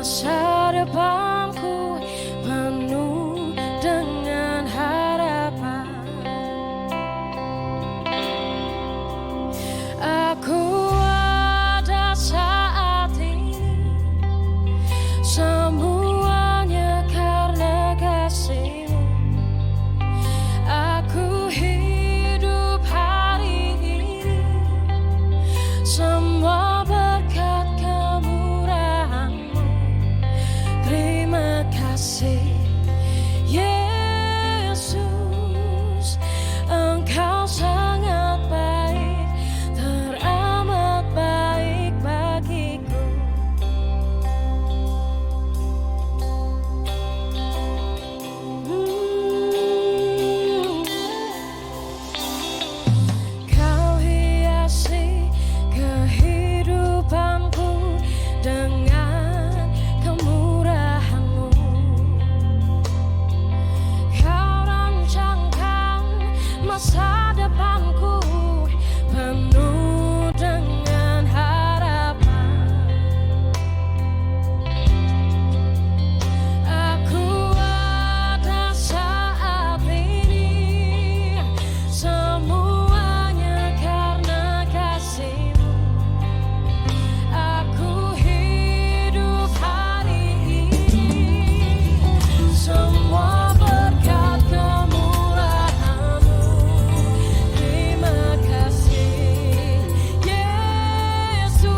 Masa depanku penuh dengan harapan. Aku ada saat ini, semuanya karena kasih-Mu. Aku hidup hari ini, semua berkat kemurahan-Mu. Terima kasih Yesus, Engkau sangat baik, teramat baik bagiku. Kau hiasi kehidupanku dengan kemurahan-Mu. Kau rancangkan masa depanku penuh dengan harapan. Aku ada saat ini, semuanya karena kasih-Mu. Aku hidup hari ini, semua berkat kemurahan-Mu. Terima kasih Yesus,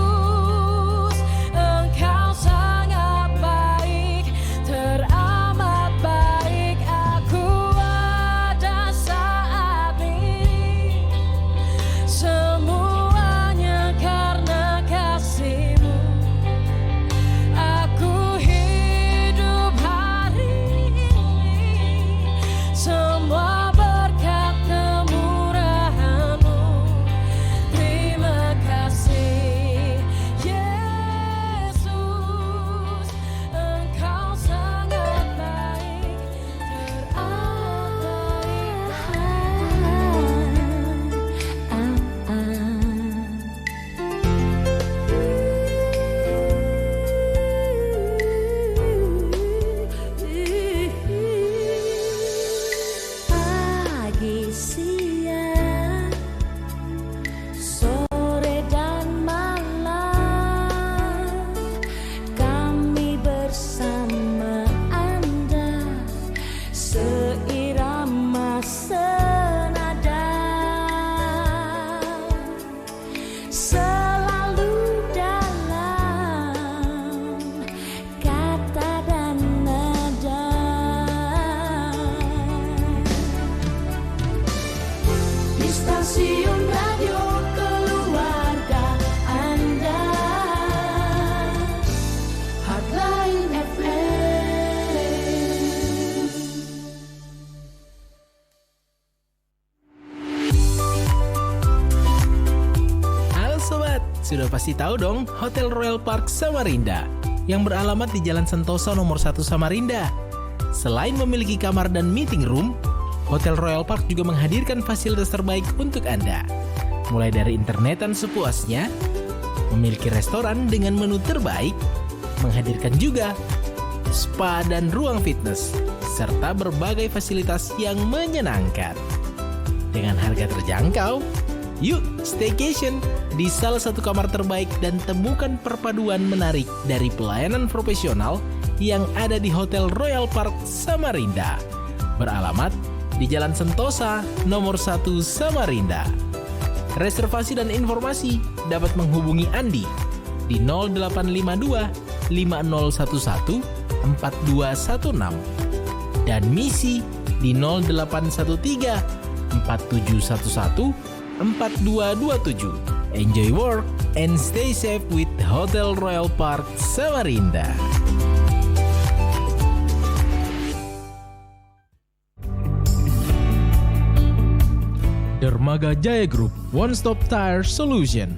Engkau sangat baik, teramat baik. Aku ada saat ini, semuanya karena kasih-Mu. Aku hidup hari ini, semua berkat kemurahan-Mu. Terima kasih Yesus, Engkau sangat baik, pagi, siang, sore dan malam, kami bersama Anda, seirama senada, selalu dalam kata dan nada. Di stasiun radio keluarga Anda, Heartline FM. Halo sobat, sudah pasti tahu dong Hotel Royal Park Samarinda yang beralamat di Jalan Sentosa nomor 1 Samarinda. Selain memiliki kamar dan meeting room, Hotel Royal Park juga menghadirkan fasilitas terbaik untuk Anda. Mulai dari internetan sepuasnya, memiliki restoran dengan menu terbaik, menghadirkan juga spa dan ruang fitness, serta berbagai fasilitas yang menyenangkan. Dengan harga terjangkau, yuk staycation di salah satu kamar terbaik dan temukan perpaduan menarik dari pelayanan profesional yang ada di Hotel Royal Park Samarinda. Beralamat di Jalan Sentosa nomor 1 Samarinda. Reservasi dan informasi dapat menghubungi Andi di 0852 5011 4216 dan Misi di 0813 4711 4227. Enjoy work and stay safe with Hotel Royal Park Samarinda. Dermaga Jaya Group One Stop Tire Solution.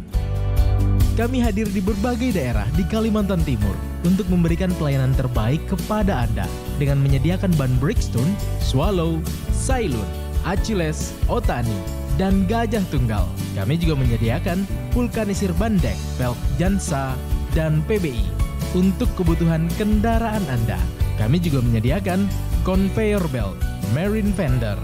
Kami hadir di berbagai daerah di Kalimantan Timur untuk memberikan pelayanan terbaik kepada Anda dengan menyediakan ban Bridgestone, Swallow, Sailun, Achilles, Otani, dan Gajah Tunggal. Kami juga menyediakan vulkanisir ban dek, velg Jansa, dan PBI. untuk kebutuhan kendaraan Anda. Kami juga menyediakan conveyor belt, marine vendor,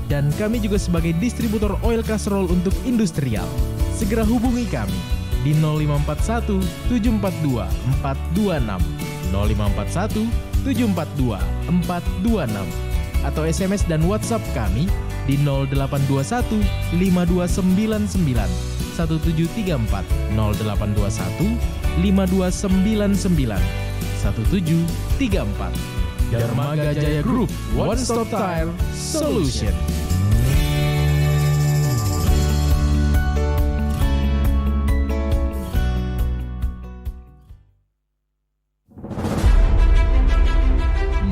dan kami juga sebagai distributor oil casserole untuk industrial. Segera hubungi kami di 0541 742 426, 0541 742 426, atau SMS dan WhatsApp kami di 0821 5299 1734, 0821 5299 1734. Dermaga Jaya Group, One Stop Tire Solution.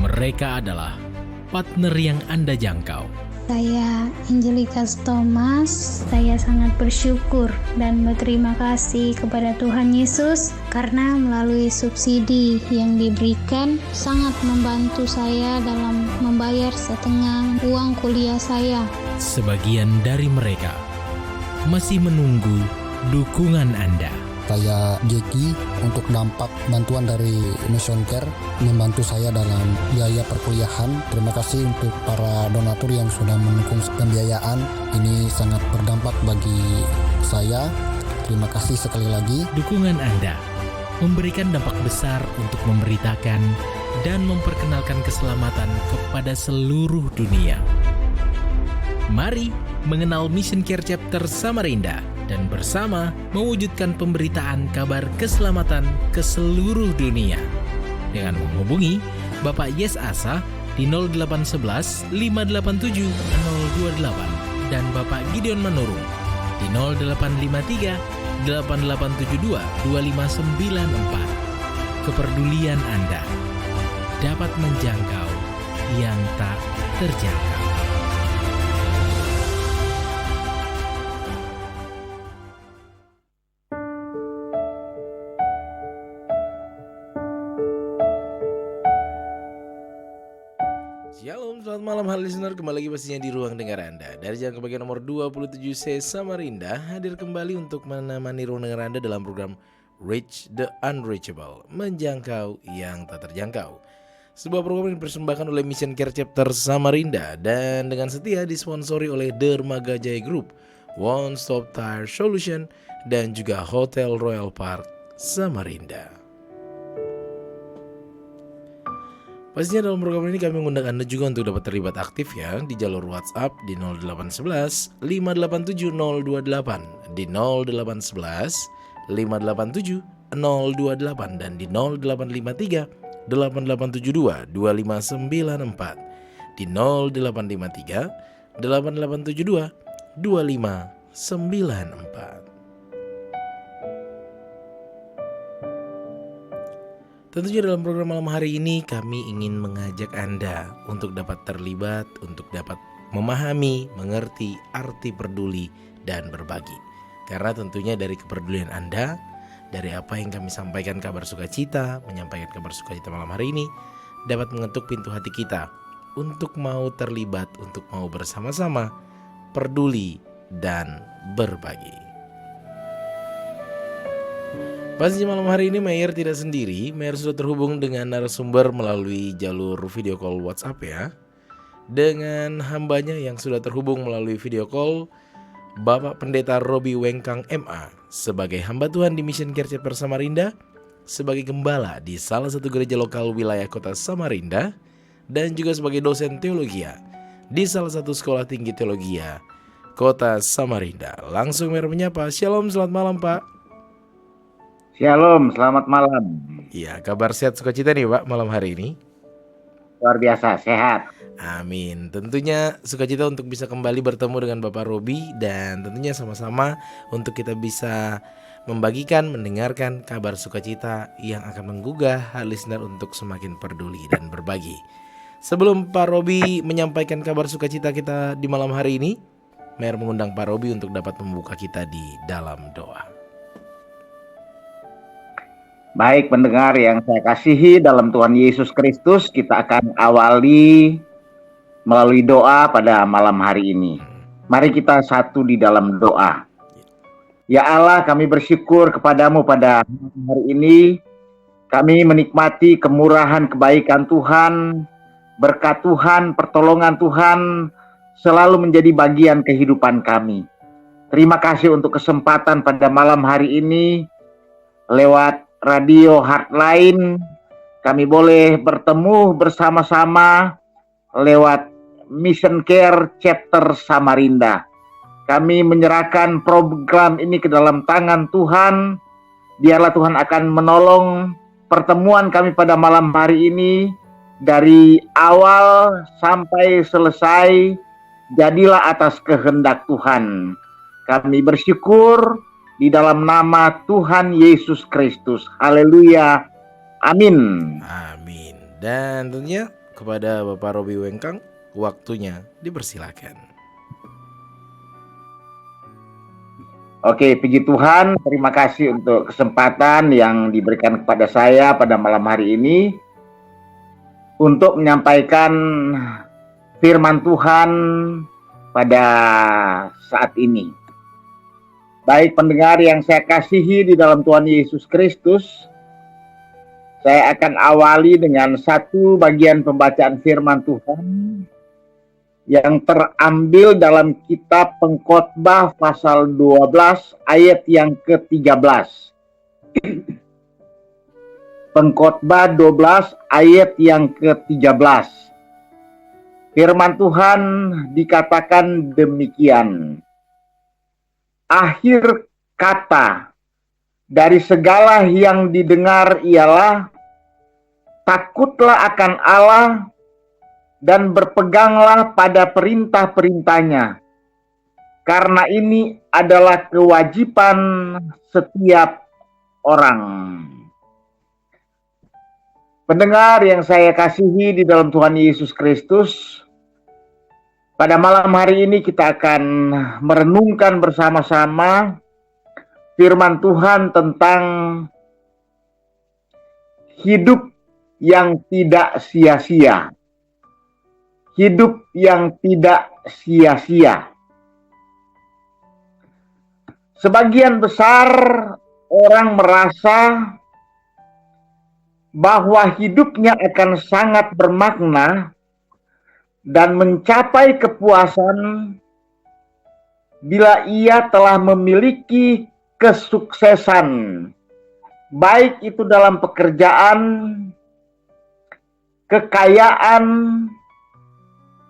Mereka adalah partner yang Anda jangkau. Saya Angelikas Thomas. Saya sangat bersyukur dan berterima kasih kepada Tuhan Yesus karena melalui subsidi yang diberikan sangat membantu saya dalam membayar setengah uang kuliah saya. Sebagian dari mereka masih menunggu dukungan Anda. Saya Jeki, untuk dampak bantuan dari Mission Care membantu saya dalam biaya perkuliahan. Terima kasih untuk para donatur yang sudah mendukung pembiayaan. Ini sangat berdampak bagi saya. Terima kasih sekali lagi. Dukungan Anda memberikan dampak besar untuk memberitakan dan memperkenalkan keselamatan kepada seluruh dunia. Mari mengenal Mission Care Chapter Samarinda dan bersama mewujudkan pemberitaan kabar keselamatan ke seluruh dunia dengan menghubungi Bapak Yes Asa di 0811 587 028 dan Bapak Gideon Manurung di 0853 8872 2594. Kepedulian Anda dapat menjangkau yang tak terjangkau. Shalom, selamat malam hal listener, kembali lagi pastinya di ruang dengar Anda. Dari jalan kebagian nomor 27C Samarinda, hadir kembali untuk menemani ruang dengar Anda dalam program Reach the Unreachable, menjangkau yang tak terjangkau. Sebuah program yang dipersembahkan oleh Mission Care Chapter Samarinda dan dengan setia disponsori oleh Dermaga Jaya Group, One Stop Tire Solution, dan juga Hotel Royal Park Samarinda. Pastinya dalam program ini kami mengundang Anda juga untuk dapat terlibat aktif ya di jalur WhatsApp di 0811 587 028, di 0811 587 028 dan di 0853 8872 2594, di 0853 8872 2594. Tentunya dalam program malam hari ini kami ingin mengajak Anda untuk dapat terlibat, untuk dapat memahami, mengerti arti peduli dan berbagi. Karena tentunya dari kepedulian Anda, dari apa yang kami sampaikan kabar sukacita, menyampaikan kabar sukacita malam hari ini, dapat mengetuk pintu hati kita untuk mau terlibat, untuk mau bersama-sama peduli dan berbagi. Pastinya malam hari ini Mayer tidak sendiri. Mayer sudah terhubung dengan narasumber melalui jalur video call WhatsApp ya. Dengan hambanya yang sudah terhubung melalui video call, Bapak Pendeta Robi Wengkang MA, sebagai hamba Tuhan di Mission Care Chapter Samarinda, sebagai gembala di salah satu gereja lokal wilayah kota Samarinda, dan juga sebagai dosen teologia di salah satu sekolah tinggi teologia kota Samarinda. Langsung Mayer menyapa. Shalom, selamat malam Pak. Shalom, selamat malam. Iya, kabar sehat sukacita nih Pak malam hari ini. Luar biasa, sehat. Amin. Tentunya sukacita untuk bisa kembali bertemu dengan Bapak Robi dan tentunya sama-sama untuk kita bisa membagikan, mendengarkan kabar sukacita yang akan menggugah hati listener untuk semakin peduli dan berbagi. Sebelum Pak Robi menyampaikan kabar sukacita kita di malam hari ini, Mayer mengundang Pak Robi untuk dapat membuka kita di dalam doa. Baik pendengar yang saya kasihi dalam Tuhan Yesus Kristus, kita akan awali melalui doa pada malam hari ini. Mari kita satu di dalam doa. Ya Allah, kami bersyukur kepadamu pada hari ini. Kami menikmati kemurahan kebaikan Tuhan, berkat Tuhan, pertolongan Tuhan selalu menjadi bagian kehidupan kami. Terima kasih untuk kesempatan pada malam hari ini lewat radio Heartline kami boleh bertemu bersama-sama lewat Mission Care Chapter Samarinda. Kami menyerahkan program ini ke dalam tangan Tuhan. Biarlah Tuhan akan menolong pertemuan kami pada malam hari ini dari awal sampai selesai. Jadilah atas kehendak Tuhan. Kami bersyukur di dalam nama Tuhan Yesus Kristus. Haleluya. Amin. Amin. Dan tentunya kepada Bapak Robi Wengkang, waktunya dipersilakan. Oke, puji Tuhan. Terima kasih untuk kesempatan yang diberikan kepada saya pada malam hari ini untuk menyampaikan firman Tuhan pada saat ini. Baik pendengar yang saya kasihi di dalam Tuhan Yesus Kristus, saya akan awali dengan satu bagian pembacaan firman Tuhan yang terambil dalam kitab Pengkhotbah pasal 12 ayat yang ke-13. Pengkhotbah 12 ayat yang ke-13. Firman Tuhan dikatakan demikian. Akhir kata dari segala yang didengar ialah takutlah akan Allah dan berpeganglah pada perintah-perintahnya, karena ini adalah kewajiban setiap orang. Pendengar yang saya kasihi di dalam Tuhan Yesus Kristus, pada malam hari ini kita akan merenungkan bersama-sama firman Tuhan tentang hidup yang tidak sia-sia. Hidup yang tidak sia-sia. Sebagian besar orang merasa bahwa hidupnya akan sangat bermakna dan mencapai kepuasan bila ia telah memiliki kesuksesan, baik itu dalam pekerjaan, kekayaan,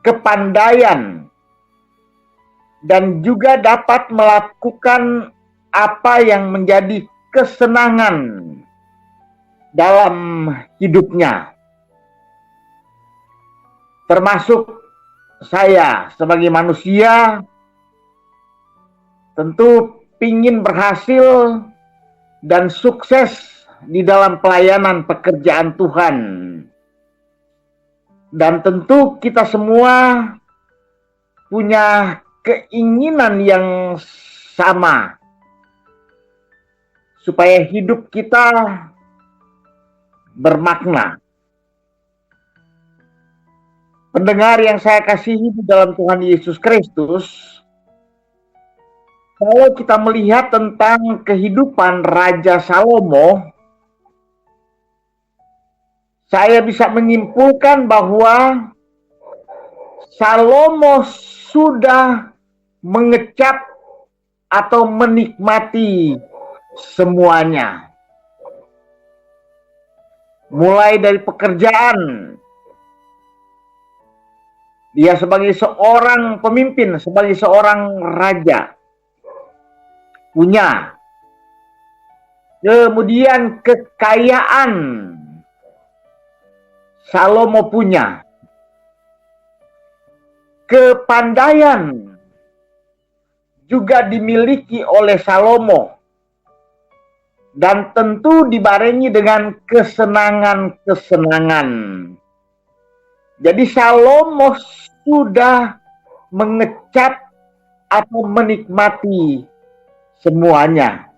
kepandaian, dan juga dapat melakukan apa yang menjadi kesenangan dalam hidupnya. Termasuk saya sebagai manusia tentu ingin berhasil dan sukses di dalam pelayanan pekerjaan Tuhan. Dan tentu kita semua punya keinginan yang sama supaya hidup kita bermakna. Pendengar yang saya kasihi di dalam Tuhan Yesus Kristus, kalau kita melihat tentang kehidupan Raja Salomo, saya bisa menyimpulkan bahwa Salomo sudah mengecap atau menikmati semuanya. Mulai dari pekerjaan, dia sebagai seorang pemimpin, sebagai seorang raja, punya. Kemudian kekayaan, Salomo punya. Kepandaian juga dimiliki oleh Salomo. Dan tentu dibarengi dengan kesenangan-kesenangan. Jadi Salomo sudah mengecap atau menikmati semuanya.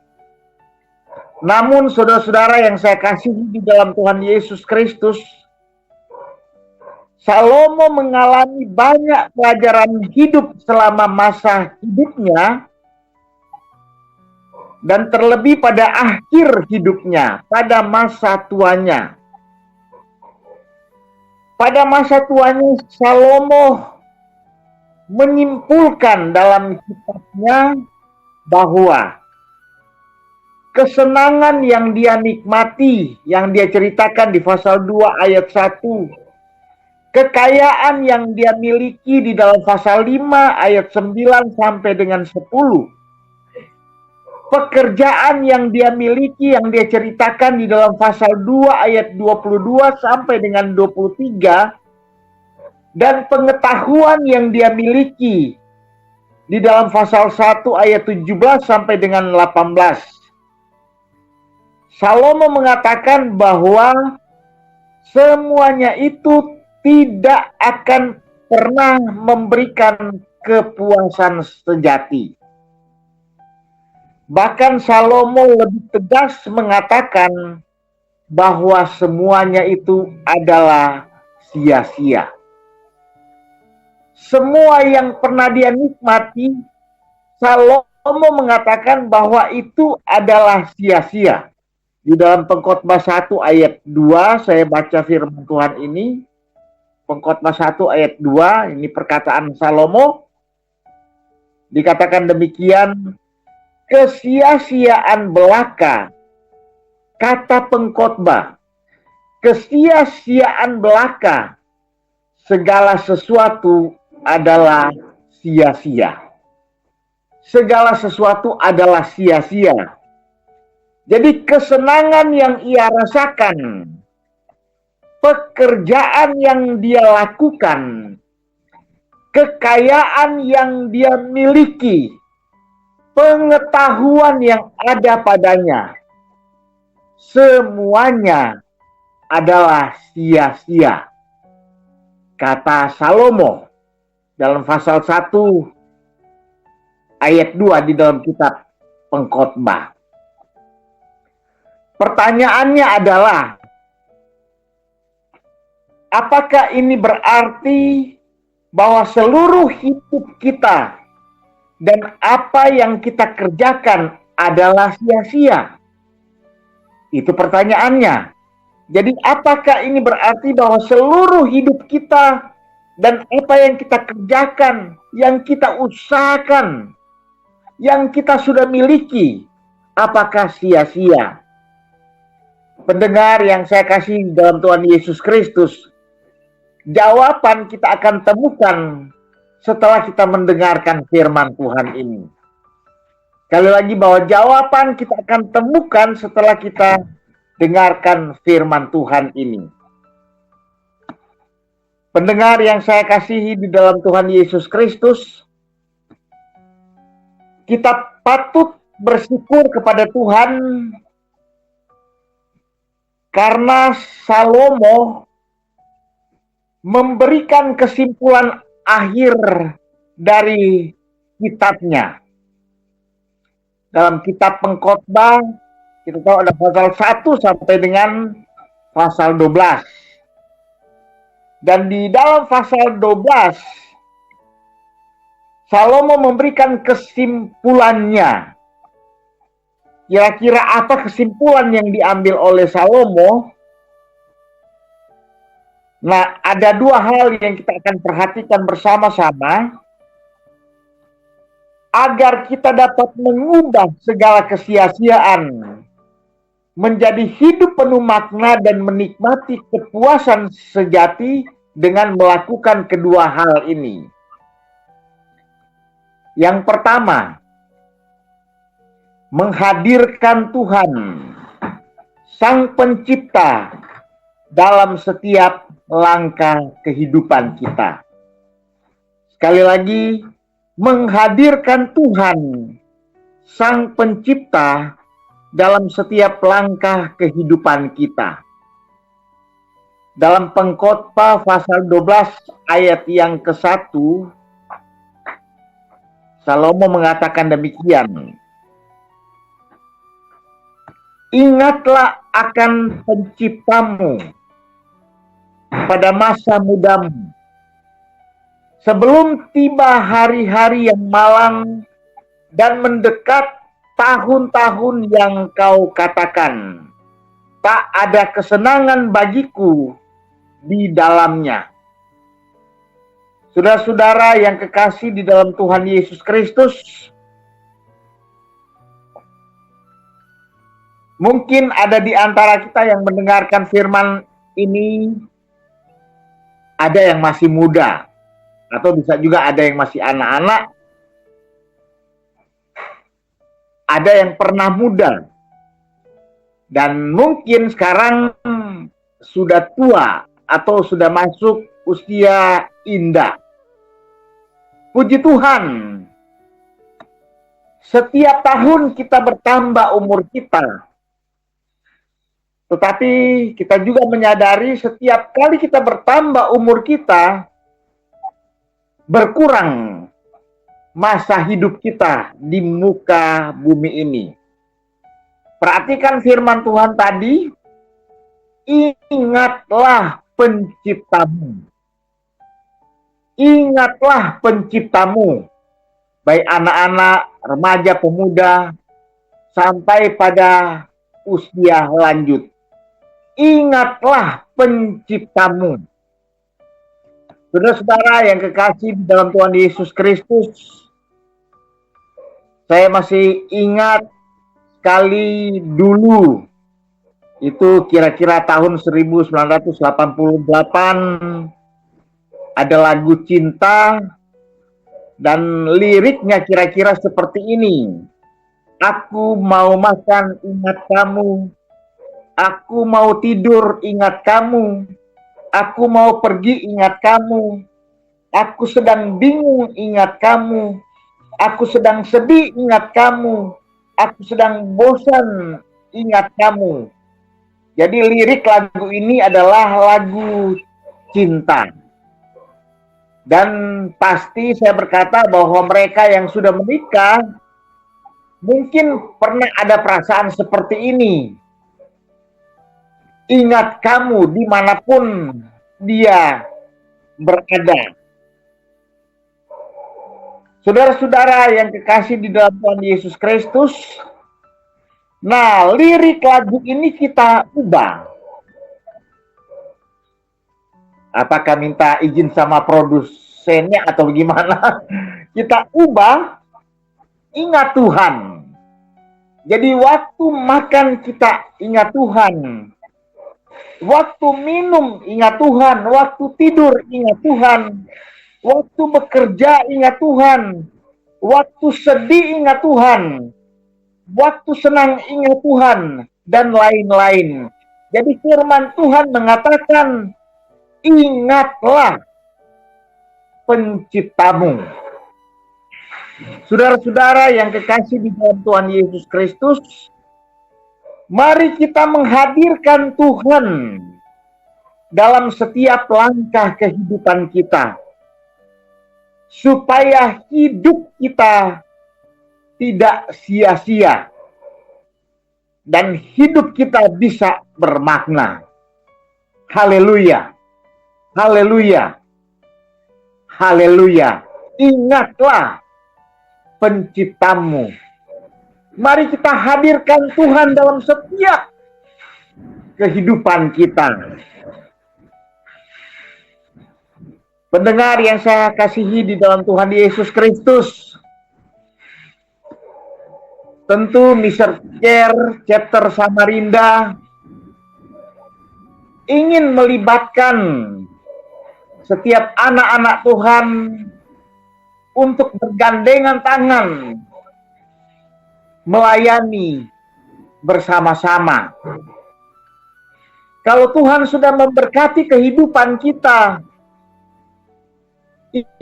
Namun saudara-saudara yang saya kasihi di dalam Tuhan Yesus Kristus, Salomo mengalami banyak pelajaran hidup selama masa hidupnya dan terlebih pada akhir hidupnya, pada masa tuanya. Pada masa tuanya, Salomo menyimpulkan dalam kitabnya bahwa kesenangan yang dia nikmati, yang dia ceritakan di pasal 2 ayat 1, kekayaan yang dia miliki di dalam pasal 5 ayat 9 sampai dengan 10, pekerjaan yang dia miliki, yang dia ceritakan di dalam pasal 2 ayat 22 sampai dengan 23, dan pengetahuan yang dia miliki di dalam pasal 1 ayat 17 sampai dengan 18. Salomo mengatakan bahwa semuanya itu tidak akan pernah memberikan kepuasan sejati. Bahkan Salomo lebih tegas mengatakan bahwa semuanya itu adalah sia-sia. Semua yang pernah dia nikmati, Salomo mengatakan bahwa itu adalah sia-sia. Di dalam Pengkhotbah 1 ayat 2, saya baca firman Tuhan ini. Pengkhotbah 1 ayat 2, ini perkataan Salomo. Dikatakan demikian, kesia-siaan belaka, kata pengkhotbah, kesia-siaan belaka, segala sesuatu adalah sia-sia. Segala sesuatu adalah sia-sia. Jadi kesenangan yang ia rasakan, pekerjaan yang dia lakukan, kekayaan yang dia miliki, pengetahuan yang ada padanya, semuanya adalah sia-sia. Kata Salomo dalam pasal 1 ayat 2 di dalam kitab Pengkhotbah. Pertanyaannya adalah, apakah ini berarti bahwa seluruh hidup kita dan apa yang kita kerjakan adalah sia-sia? Itu pertanyaannya. Jadi apakah ini berarti bahwa seluruh hidup kita dan apa yang kita kerjakan, yang kita usahakan, yang kita sudah miliki, apakah sia-sia? Pendengar yang saya kasih dalam Tuhan Yesus Kristus, jawaban kita akan temukan setelah kita mendengarkan firman Tuhan ini. Sekali lagi bahwa jawaban kita akan temukan setelah kita dengarkan firman Tuhan ini. Pendengar yang saya kasihi di dalam Tuhan Yesus Kristus, kita patut bersyukur kepada Tuhan karena Salomo memberikan kesimpulan akhir dari kitabnya. Dalam kitab Pengkhotbah, kita tahu ada pasal 1 sampai dengan pasal 12. Dan di dalam pasal 12, Salomo memberikan kesimpulannya. Kira-kira apa kesimpulan yang diambil oleh Salomo? Nah, ada dua hal yang kita akan perhatikan bersama-sama agar kita dapat mengubah segala kesia-siaan menjadi hidup penuh makna dan menikmati kepuasan sejati dengan melakukan kedua hal ini. Yang pertama, menghadirkan Tuhan, Sang Pencipta, dalam setiap langkah kehidupan kita. Sekali lagi, menghadirkan Tuhan, Sang Pencipta, dalam setiap langkah kehidupan kita. Dalam Pengkhotbah pasal 12 ayat yang ke-1, Salomo mengatakan demikian. Ingatlah akan Penciptamu pada masa mudamu, sebelum tiba hari-hari yang malang dan mendekat tahun-tahun yang kau katakan, tak ada kesenangan bagiku di dalamnya. Saudara-saudara yang kekasih di dalam Tuhan Yesus Kristus, mungkin ada di antara kita yang mendengarkan firman ini, ada yang masih muda, atau bisa juga ada yang masih anak-anak, ada yang pernah muda, dan mungkin sekarang sudah tua atau sudah masuk usia indah. Puji Tuhan, setiap tahun kita bertambah umur kita. Tetapi kita juga menyadari setiap kali kita bertambah umur kita, berkurang masa hidup kita di muka bumi ini. Perhatikan firman Tuhan tadi, ingatlah penciptamu. Ingatlah penciptamu, baik anak-anak, remaja, pemuda, sampai pada usia lanjut. Ingatlah penciptamu. Saudara-saudara yang kekasih di dalam Tuhan Yesus Kristus, saya masih ingat sekali dulu, itu kira-kira tahun 1988, ada lagu cinta dan liriknya kira-kira seperti ini. Aku mau makan, ingat kamu. Aku mau tidur, ingat kamu. Aku mau pergi, ingat kamu. Aku sedang bingung, ingat kamu. Aku sedang sedih, ingat kamu. Aku sedang bosan, ingat kamu. Jadi lirik lagu ini adalah lagu cinta. Dan pasti saya berkata bahwa mereka yang sudah menikah mungkin pernah ada perasaan seperti ini. Ingat kamu dimanapun dia berada. Saudara-saudara yang kekasih di dalam Tuhan Yesus Kristus, nah lirik lagu ini kita ubah. Apakah minta izin sama produsennya atau gimana? Kita ubah, ingat Tuhan. Jadi waktu makan kita ingat Tuhan. Waktu minum ingat Tuhan. Waktu tidur ingat Tuhan. Waktu bekerja ingat Tuhan. Waktu sedih ingat Tuhan. Waktu senang ingat Tuhan. Dan lain-lain. Jadi firman Tuhan mengatakan, ingatlah penciptamu. Saudara-saudara yang kekasih di dalam Tuhan Yesus Kristus, mari kita menghadirkan Tuhan dalam setiap langkah kehidupan kita, supaya hidup kita tidak sia-sia dan hidup kita bisa bermakna. Haleluya. Haleluya. Haleluya. Ingatlah penciptamu. Mari kita hadirkan Tuhan dalam setiap kehidupan kita. Pendengar yang saya kasihi di dalam Tuhan Yesus Kristus, tentu Mr. Care Chapter Samarinda ingin melibatkan setiap anak-anak Tuhan untuk bergandengan tangan melayani bersama-sama. Kalau Tuhan sudah memberkati kehidupan kita,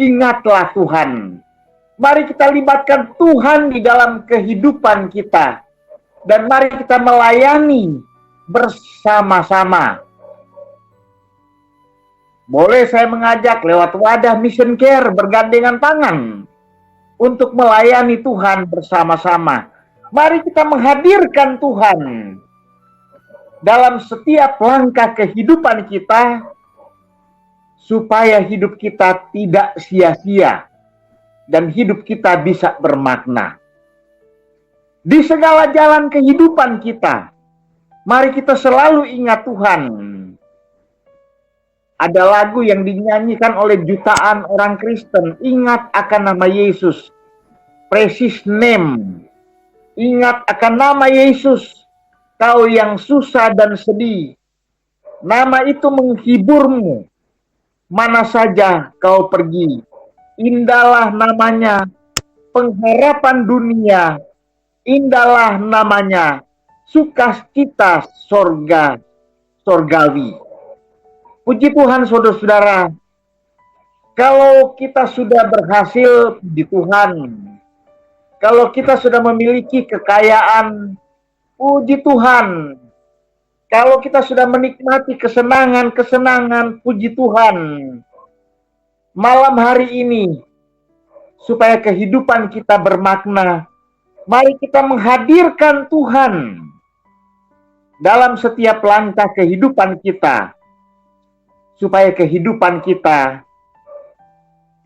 ingatlah Tuhan. Mari kita libatkan Tuhan di dalam kehidupan kita. Dan mari kita melayani bersama-sama. Boleh saya mengajak lewat wadah Mission Care bergandengan tangan untuk melayani Tuhan bersama-sama. Mari kita menghadirkan Tuhan dalam setiap langkah kehidupan kita, supaya hidup kita tidak sia-sia dan hidup kita bisa bermakna. Di segala jalan kehidupan kita, mari kita selalu ingat Tuhan. Ada lagu yang dinyanyikan oleh jutaan orang Kristen, ingat akan nama Yesus, precious name. Ingat akan nama Yesus, kau yang susah dan sedih. Nama itu menghiburmu, mana saja kau pergi. Indahlah namanya, pengharapan dunia. Indahlah namanya, sukacita sorgawi. Puji Tuhan saudara-saudara, kalau kita sudah berhasil, puji Tuhan. Kalau kita sudah memiliki kekayaan, puji Tuhan. Kalau kita sudah menikmati kesenangan-kesenangan, puji Tuhan. Malam hari ini, supaya kehidupan kita bermakna, mari kita menghadirkan Tuhan dalam setiap langkah kehidupan kita, supaya kehidupan kita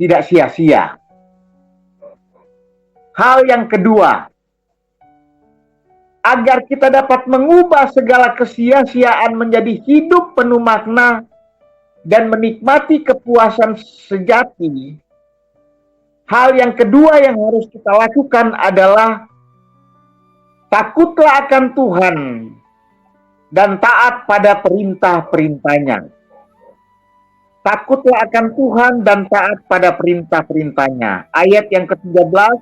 tidak sia-sia. Hal yang kedua, agar kita dapat mengubah segala kesia-siaan menjadi hidup penuh makna dan menikmati kepuasan sejati, hal yang kedua yang harus kita lakukan adalah takutlah akan Tuhan dan taat pada perintah-perintahnya. Takutlah akan Tuhan dan taat pada perintah-perintahnya. Ayat yang ke-13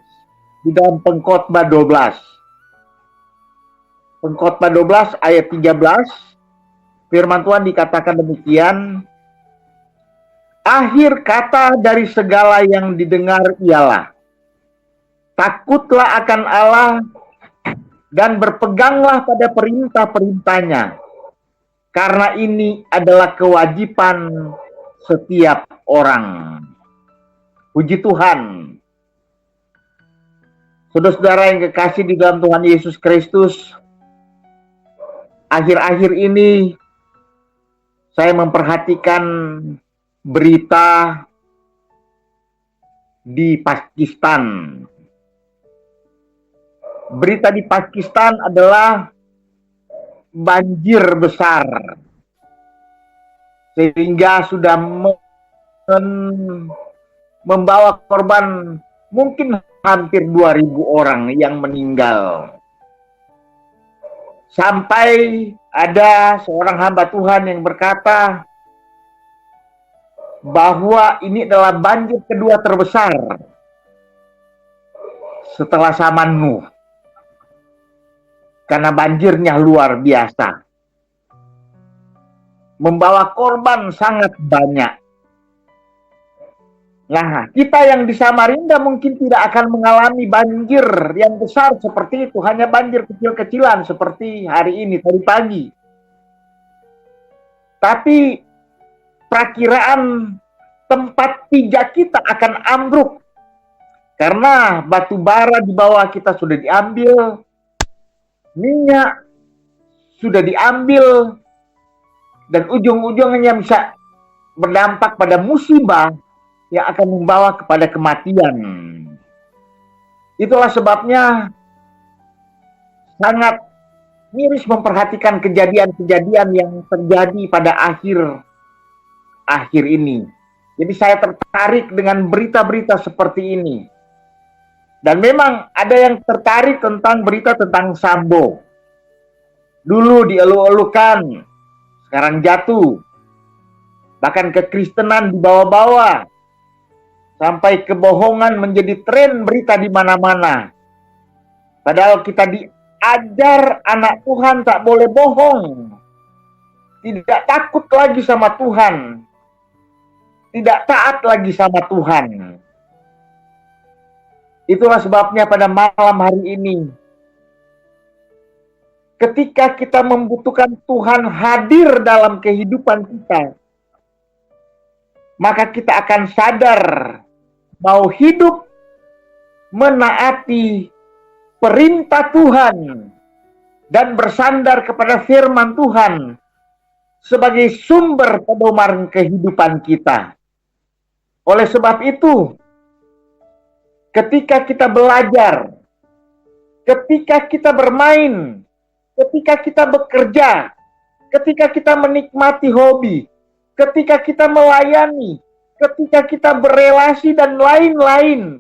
di dalam Pengkhotbah 12. Pengkhotbah 12 ayat 13. Firman Tuhan dikatakan demikian. Akhir kata dari segala yang didengar ialah, takutlah akan Allah dan berpeganglah pada perintah-perintahnya. Karena ini adalah kewajiban setiap orang. Puji Tuhan. Saudara-saudara yang kekasih di dalam Tuhan Yesus Kristus, akhir-akhir ini saya memperhatikan berita di Pakistan. Berita di Pakistan adalah banjir besar, sehingga sudah membawa korban mungkin hampir 2.000 orang yang meninggal. Sampai ada seorang hamba Tuhan yang berkata bahwa ini adalah banjir kedua terbesar setelah zaman Nuh. Karena banjirnya luar biasa. Membawa korban sangat banyak. Nah, kita yang di Samarinda mungkin tidak akan mengalami banjir yang besar seperti itu. Hanya banjir kecil-kecilan seperti hari ini, tadi pagi. Tapi perakiraan tempat pijak kita akan ambruk. Karena batu bara di bawah kita sudah diambil. Minyak sudah diambil. Dan ujung-ujungnya bisa berdampak pada musibah yang akan membawa kepada kematian. Itulah sebabnya sangat miris memperhatikan kejadian-kejadian yang terjadi pada akhir ini. Jadi saya tertarik dengan berita-berita seperti ini. Dan memang ada yang tertarik tentang berita tentang Sambo. Dulu dielu-elukan, sekarang jatuh. Bahkan kekristenan dibawa-bawa. Sampai kebohongan menjadi tren berita di mana-mana. Padahal kita diajar anak Tuhan tak boleh bohong. Tidak takut lagi sama Tuhan. Tidak taat lagi sama Tuhan. Itulah sebabnya pada malam hari ini, ketika kita membutuhkan Tuhan hadir dalam kehidupan kita, maka kita akan sadar mau hidup menaati perintah Tuhan dan bersandar kepada firman Tuhan sebagai sumber pedoman kehidupan kita. Oleh sebab itu, ketika kita belajar, ketika kita bermain, ketika kita bekerja, ketika kita menikmati hobi, ketika kita melayani, ketika kita berelasi dan lain-lain.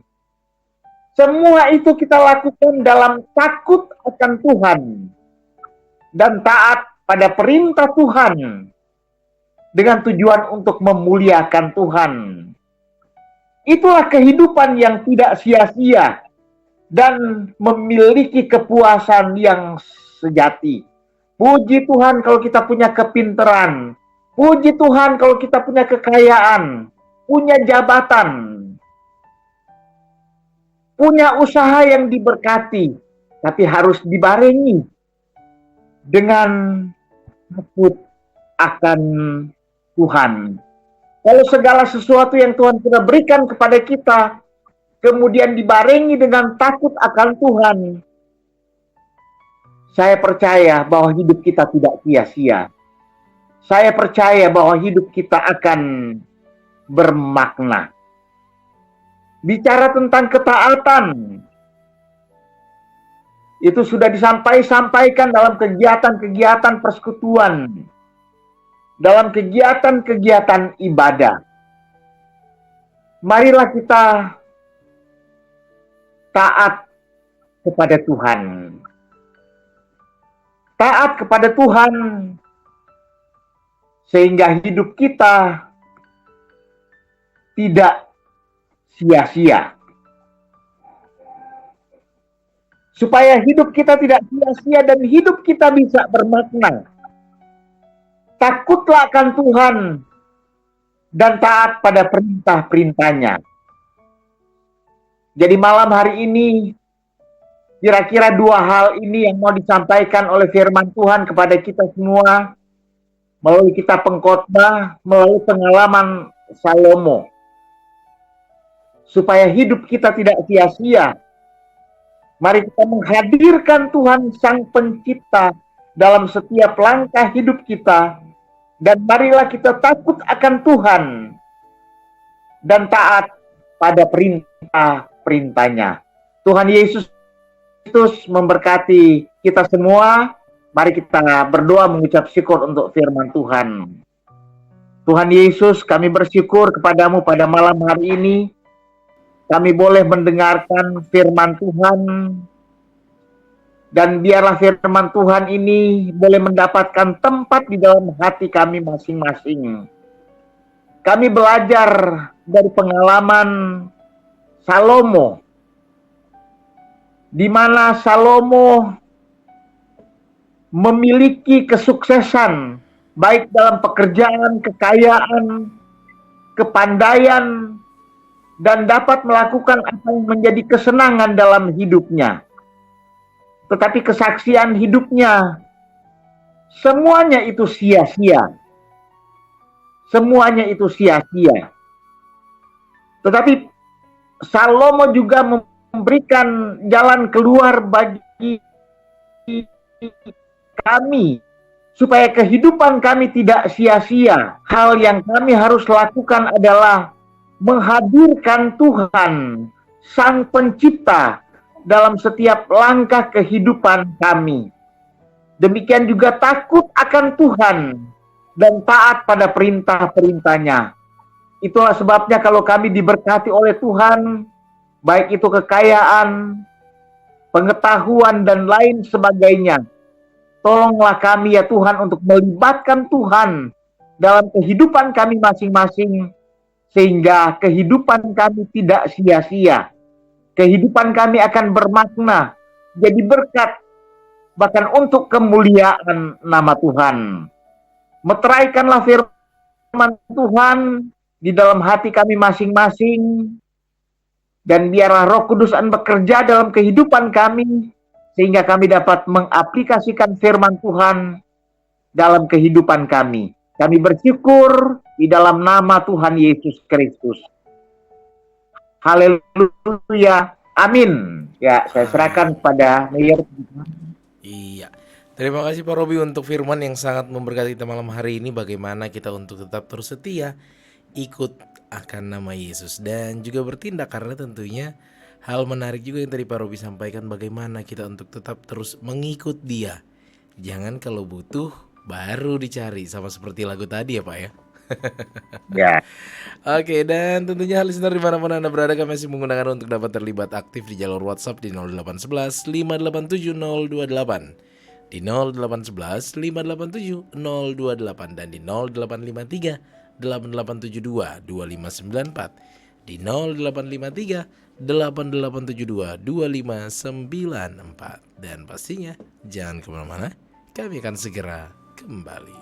Semua itu kita lakukan dalam takut akan Tuhan dan taat pada perintah Tuhan dengan tujuan untuk memuliakan Tuhan. Itulah kehidupan yang tidak sia-sia dan memiliki kepuasan yang sejati. Puji Tuhan kalau kita punya kepintaran. Puji Tuhan kalau kita punya kekayaan, punya jabatan, punya usaha yang diberkati, tapi harus dibarengi dengan takut akan Tuhan. Kalau segala sesuatu yang Tuhan sudah berikan kepada kita, kemudian dibarengi dengan takut akan Tuhan, saya percaya bahwa hidup kita tidak sia-sia. Saya percaya bahwa hidup kita akan bermakna. Bicara tentang ketaatan, itu sudah disampaikan dalam kegiatan-kegiatan persekutuan, dalam kegiatan-kegiatan ibadah. Marilah kita taat kepada Tuhan. Taat kepada Tuhan sehingga hidup kita tidak sia-sia. Supaya hidup kita tidak sia-sia dan hidup kita bisa bermakna. Takutlah akan Tuhan dan taat pada perintah-perintahnya. Jadi malam hari ini, kira-kira dua hal ini yang mau disampaikan oleh firman Tuhan kepada kita semua, melalui kitab Pengkhotbah, melalui pengalaman Salomo. Supaya hidup kita tidak sia-sia, mari kita menghadirkan Tuhan Sang Pencipta dalam setiap langkah hidup kita. Dan marilah kita takut akan Tuhan dan taat pada perintah-perintahnya. Tuhan Yesus Kristus memberkati kita semua. Mari kita berdoa mengucap syukur untuk firman Tuhan. Tuhan Yesus, kami bersyukur kepadamu pada malam hari ini. Kami boleh mendengarkan firman Tuhan. Dan biarlah firman Tuhan ini boleh mendapatkan tempat di dalam hati kami masing-masing. Kami belajar dari pengalaman Salomo, di mana Salomo memiliki kesuksesan baik dalam pekerjaan, kekayaan, kepandaian, dan dapat melakukan apa yang menjadi kesenangan dalam hidupnya. Tetapi kesaksian hidupnya, semuanya itu sia-sia. Semuanya itu sia-sia. Tetapi Salomo juga memberikan jalan keluar bagi kami, supaya kehidupan kami tidak sia-sia. Hal yang kami harus lakukan adalah menghadirkan Tuhan, Sang Pencipta, dalam setiap langkah kehidupan kami. Demikian juga takut akan Tuhan dan taat pada perintah-perintahnya. Itulah sebabnya kalau kami diberkati oleh Tuhan, baik itu kekayaan, pengetahuan, dan lain sebagainya, tolonglah kami ya Tuhan untuk melibatkan Tuhan dalam kehidupan kami masing-masing, sehingga kehidupan kami tidak sia-sia. Kehidupan kami akan bermakna, jadi berkat, bahkan untuk kemuliaan nama Tuhan. Meteraikanlah firman Tuhan di dalam hati kami masing-masing, dan biarlah Roh Kudus bekerja dalam kehidupan kami, sehingga kami dapat mengaplikasikan firman Tuhan dalam kehidupan kami. Kami bersyukur di dalam nama Tuhan Yesus Kristus. Haleluya, amin. Ya, saya serahkan kepada Mayor. Iya. Terima kasih Pak Robi untuk firman yang sangat memberkati kita malam hari ini. Bagaimana kita untuk tetap terus setia, ikut akan nama Yesus, dan juga bertindak, karena tentunya hal menarik juga yang tadi Pak Robi sampaikan, bagaimana kita untuk tetap terus mengikut dia. Jangan kalau butuh baru dicari, sama seperti lagu tadi ya Pak ya. Ya, Oke, dan tentunya listener dimanapun Anda berada, kami masih menggunakan untuk dapat terlibat aktif di jalur WhatsApp di 0811 587 028, di 0811 587 028, dan di 0853 8872 2594, di 0853 8872 2594. Dan pastinya jangan kemana-mana, kami akan segera kembali.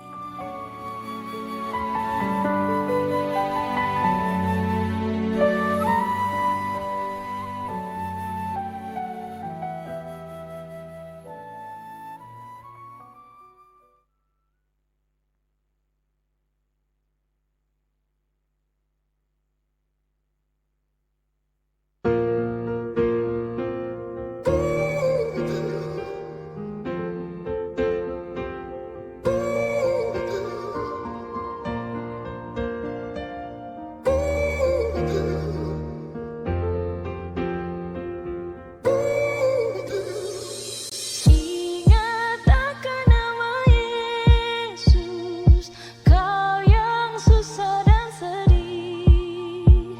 Ingat akan nama Yesus, kau yang susah dan sedih.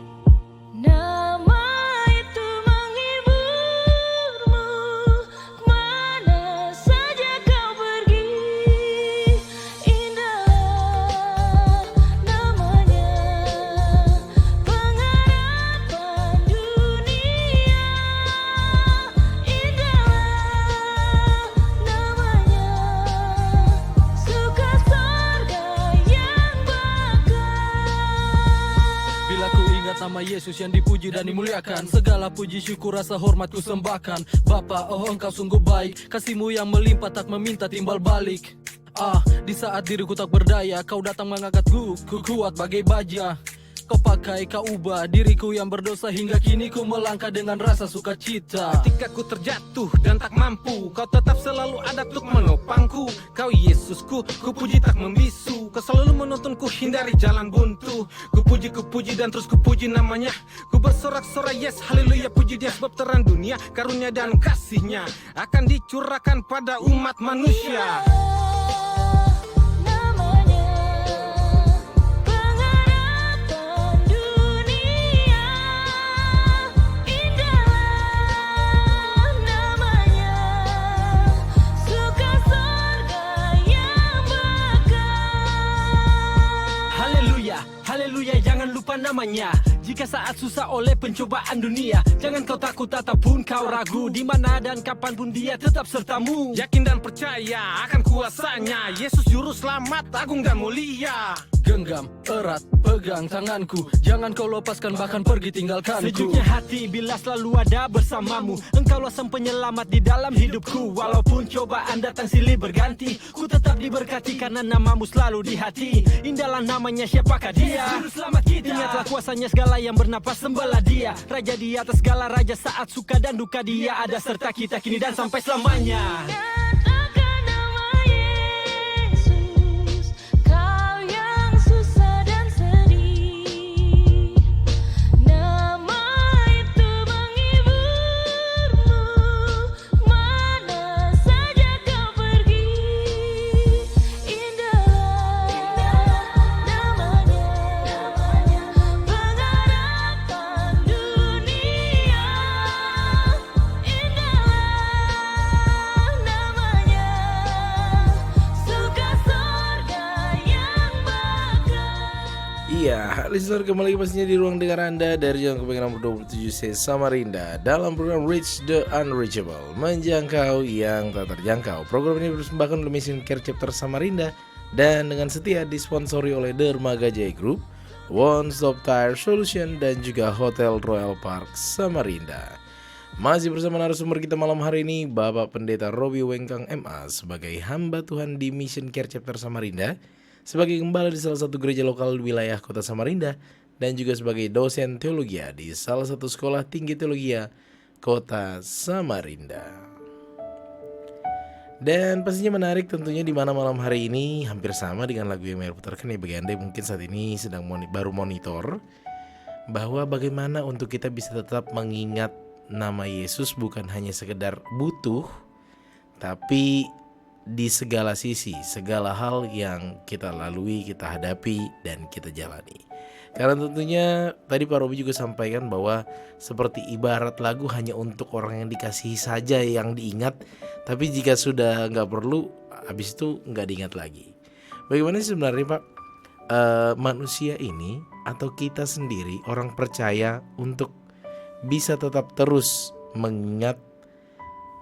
Nama itu menghiburmu, mana saja kau pergi. Indahlah namanya, pengharapan dunia. Indahlah namanya, suka sorga yang bakal. Bila ku ingat nama Yesus yang dipuji dan dimuliakan, segala puji syukur rasa hormat ku sembahkan. Bapa, oh engkau sungguh baik, kasih-Mu yang melimpah tak meminta timbal balik. Di saat diriku tak berdaya, kau datang mengangkatku, ku kuat bagai baja. Kau pakai, kau ubah diriku yang berdosa, hingga kini ku melangkah dengan rasa sukacita. Ketika ku terjatuh dan tak mampu, kau tetap selalu ada untuk menopangku. Kau Yesusku, ku puji tak membisu. Kau selalu menuntunku hindari jalan buntu. Ku puji dan terus ku puji namanya. Ku bersorak-sorai yes, haleluya, puji dia sebab terang dunia, karunia dan kasihnya akan dicurahkan pada umat manusia. Namanya, pengharapan dunia. Indahlah namanya, suka sorga yang bakal. Haleluya, haleluya, jangan lupa namanya. Jika saat susah oleh pencobaan dunia, jangan kau takut ataupun kau ragu. Di mana dan kapanpun dia tetap sertamu. Yakin dan percaya akan kuasanya, Yesus juru selamat agung dan mulia. Genggam erat, pegang tanganku, jangan kau lepaskan bahkan pergi tinggalkanku. Sejuknya hati bila selalu ada bersamamu, engkaulah sang penyelamat di dalam hidupku. Walaupun cobaan datang silih berganti, ku tetap diberkati karena namamu selalu di hati. Indahlah namanya, siapakah dia? Juru selamat kita. Ingatlah kuasanya, segala yang bernapas sembahlah dia. Raja di atas segala raja, saat suka dan duka dia ada serta kita kini dan sampai selamanya. Akan nama Yesus, kau yang susah dan sedih. Nama itu menghiburmu, mana saja kau pergi. Indahlah namanya, pengharapan dunia. Indahlah namanya, suka sorga yang bakal. Iya, listener, kembali pastinya di ruang dengar Anda dari Jalan Kebaikan nomor 27C Samarinda dalam program Reach the Unreachable, menjangkau yang tak terjangkau. Program ini dipersembahkan oleh Mission Care Chapter Samarinda dan dengan setia disponsori oleh Dermaga Jaya Group, One Stop Tire Solution, dan juga Hotel Royal Park Samarinda. Masih bersama narasumber kita malam hari ini, Bapak Pendeta Robi Wengkang MA sebagai hamba Tuhan di Mission Care Chapter Samarinda, sebagai gembala di salah satu gereja lokal di wilayah kota Samarinda, dan juga sebagai dosen teologi di salah satu sekolah tinggi teologi kota Samarinda. Dan pastinya menarik tentunya di mana malam hari ini hampir sama dengan lagu yang Mary putarkan ya bagi Anda yang mungkin saat ini sedang baru monitor, bahwa bagaimana untuk kita bisa tetap mengingat nama Yesus bukan hanya sekedar butuh, tapi di segala sisi, segala hal yang kita lalui, kita hadapi, dan kita jalani. Karena tentunya tadi Pak Robi juga sampaikan bahwa seperti ibarat lagu hanya untuk orang yang dikasihi saja yang diingat, tapi jika sudah nggak perlu, habis itu nggak diingat lagi. Bagaimana sih sebenarnya Pak, manusia ini atau kita sendiri orang percaya untuk bisa tetap terus mengingat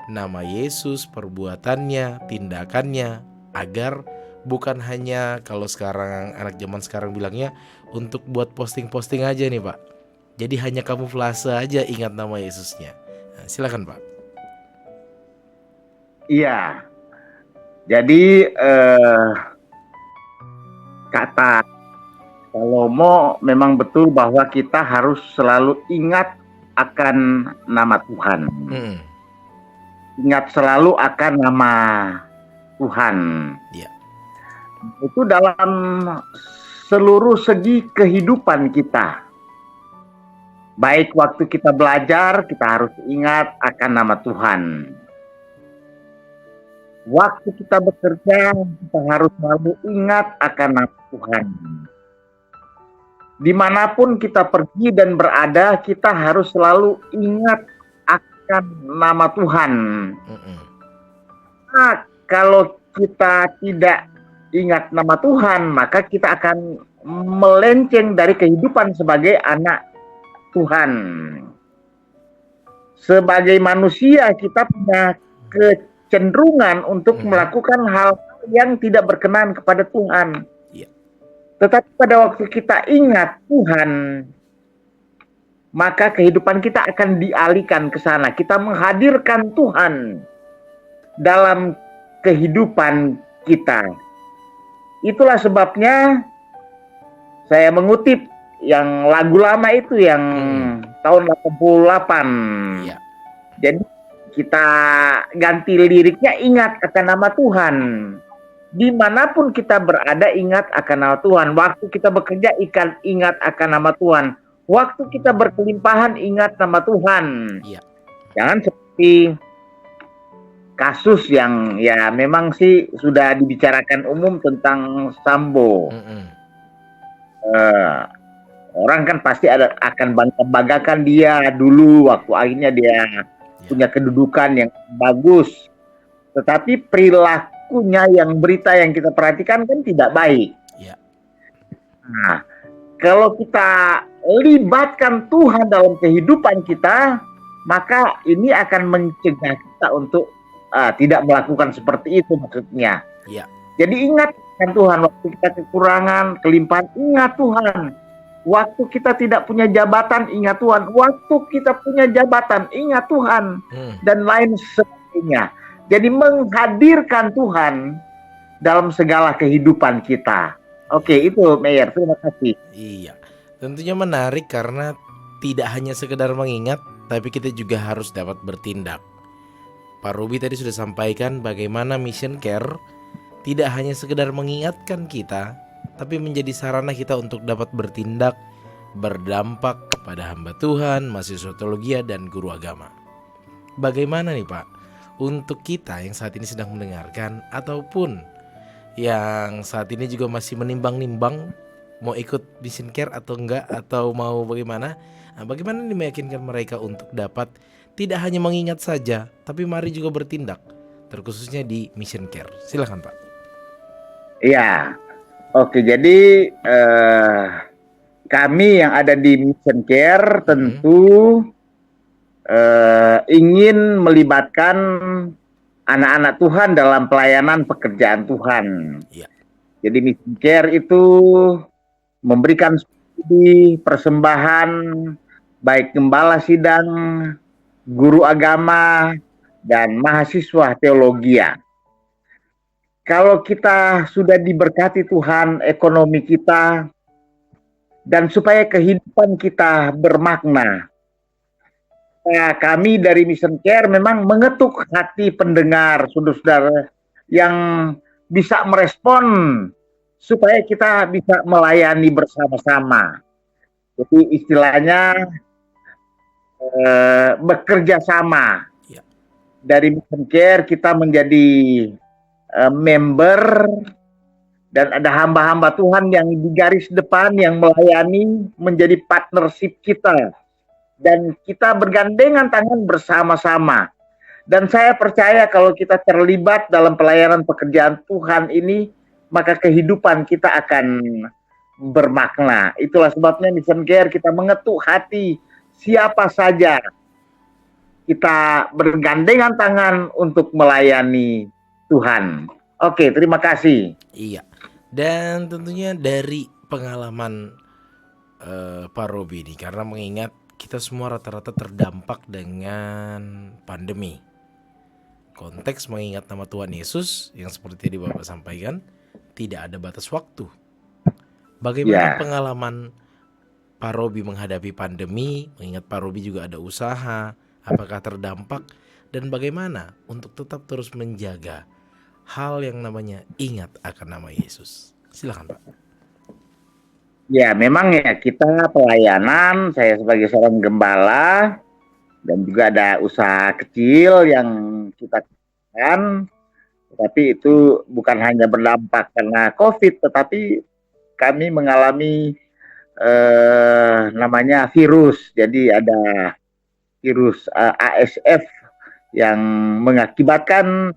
nama Yesus, perbuatannya, tindakannya, agar bukan hanya kalau sekarang anak zaman sekarang bilangnya untuk buat posting-posting aja nih Pak. Jadi hanya kamuflase aja ingat nama Yesusnya. Nah, silakan Pak. Iya. Jadi kata Salomo memang betul bahwa kita harus selalu ingat akan nama Tuhan. Ingat selalu akan nama Tuhan. Iya. Itu dalam seluruh segi kehidupan kita. Baik waktu kita belajar, kita harus ingat akan nama Tuhan. Waktu kita bekerja, kita harus selalu ingat akan nama Tuhan. Dimanapun kita pergi dan berada, kita harus selalu ingat akan nama Tuhan. Nah, kalau kita tidak ingat nama Tuhan, maka kita akan melenceng dari kehidupan sebagai anak Tuhan. Sebagai manusia, kita punya kecenderungan untuk melakukan hal yang tidak berkenan kepada Tuhan. Tetapi pada waktu kita ingat Tuhan, maka kehidupan kita akan dialihkan ke sana. Kita menghadirkan Tuhan dalam kehidupan kita. Itulah sebabnya saya mengutip yang lagu lama itu yang tahun 88. Iya. Jadi kita ganti liriknya, ingat akan nama Tuhan. Dimanapun kita berada, ingat akan nama Tuhan. Waktu kita bekerja, ingat akan nama Tuhan. Waktu kita berkelimpahan, ingat nama Tuhan. Iya. Jangan seperti kasus yang ya memang sih sudah dibicarakan umum tentang Sambo. Orang kan pasti akan bangga-banggakan dia dulu waktu akhirnya dia punya kedudukan yang bagus. Tetapi perilakunya yang berita yang kita perhatikan kan tidak baik. Iya. Nah, kalau kita libatkan Tuhan dalam kehidupan kita, maka ini akan mencegah kita untuk tidak melakukan seperti itu maksudnya. Iya. Jadi ingat kan Tuhan, waktu kita kekurangan, kelimpahan, ingat Tuhan. Waktu kita tidak punya jabatan, ingat Tuhan. Waktu kita punya jabatan, ingat Tuhan. Dan lain sebagainya. Jadi menghadirkan Tuhan dalam segala kehidupan kita. Oke, itu Mayor. Terima kasih. Iya. Tentunya menarik karena tidak hanya sekedar mengingat, tapi kita juga harus dapat bertindak. Pak Ruby tadi sudah sampaikan bagaimana mission care tidak hanya sekedar mengingatkan kita, tapi menjadi sarana kita untuk dapat bertindak, berdampak kepada hamba Tuhan, mahasiswa teologi dan guru agama. Bagaimana nih Pak, untuk kita yang saat ini sedang mendengarkan ataupun yang saat ini juga masih menimbang-nimbang mau ikut mission care atau enggak, atau mau bagaimana? Nah, bagaimana nih meyakinkan mereka untuk dapat tidak hanya mengingat saja, tapi mari juga bertindak, terkhususnya di mission care. Silakan Pak. Iya. Oke, jadi kami yang ada di mission care tentu ingin melibatkan anak-anak Tuhan dalam pelayanan pekerjaan Tuhan. Iya. Jadi mission care itu memberikan studi, persembahan, baik gembala sidang, guru agama, dan mahasiswa teologi. Kalau kita sudah diberkati Tuhan, ekonomi kita, dan supaya kehidupan kita bermakna, kami dari Mission Care memang mengetuk hati pendengar, saudara-saudara, yang bisa merespon supaya kita bisa melayani bersama-sama. Jadi istilahnya bekerja sama. Ya. Dari Mission Care kita menjadi member, dan ada hamba-hamba Tuhan yang di garis depan yang melayani menjadi partnership kita, dan kita bergandengan tangan bersama-sama. Dan saya percaya kalau kita terlibat dalam pelayanan pekerjaan Tuhan ini, maka kehidupan kita akan bermakna. Itulah sebabnya Mission Care kita mengetuk hati siapa saja kita bergandengan tangan untuk melayani Tuhan. Oke, terima kasih. Iya. Dan tentunya dari pengalaman Pak Robi ini, karena mengingat kita semua rata-rata terdampak dengan pandemi. Konteks mengingat nama Tuhan Yesus yang seperti tadi Bapak sampaikan, tidak ada batas waktu. Bagaimana Ya. pengalaman Pak Robi menghadapi pandemi, mengingat Pak Robi juga ada usaha, apakah terdampak, dan bagaimana untuk tetap terus menjaga hal yang namanya ingat akan nama Yesus. Silakan Pak. Ya, memang ya kita pelayanan, saya sebagai seorang gembala, dan juga ada usaha kecil yang kita lakukan, tetapi itu bukan hanya berdampak karena COVID, tetapi kami mengalami namanya virus. Jadi ada virus ASF yang mengakibatkan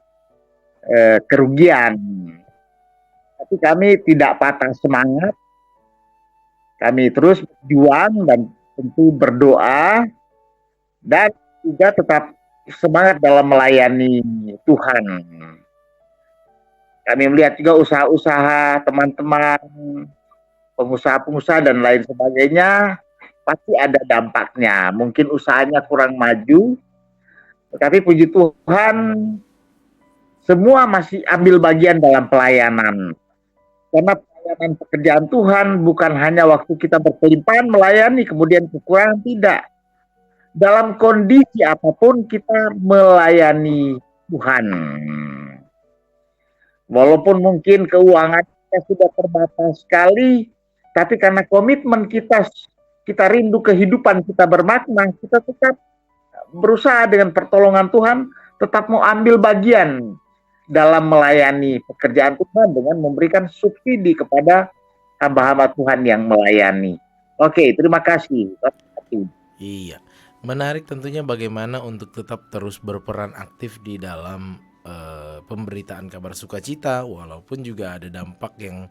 kerugian. Tapi kami tidak patah semangat. Kami terus berjuang dan tentu berdoa, dan juga tetap semangat dalam melayani Tuhan. Kami melihat juga usaha-usaha teman-teman, pengusaha-pengusaha dan lain sebagainya, pasti ada dampaknya. Mungkin usahanya kurang maju, tetapi puji Tuhan, semua masih ambil bagian dalam pelayanan. Karena pelayanan pekerjaan Tuhan bukan hanya waktu kita berkelimpahan melayani, kemudian kekurangan, tidak. Dalam kondisi apapun kita melayani Tuhan. Walaupun mungkin keuangan kita sudah terbatas sekali, tapi karena komitmen kita rindu kehidupan kita bermakna, kita tetap berusaha dengan pertolongan Tuhan, tetap mau ambil bagian dalam melayani pekerjaan Tuhan dengan memberikan subsidi kepada hamba-hamba Tuhan yang melayani. Oke, terima kasih. Iya, menarik tentunya bagaimana untuk tetap terus berperan aktif di dalam pemberitaan kabar sukacita, walaupun juga ada dampak yang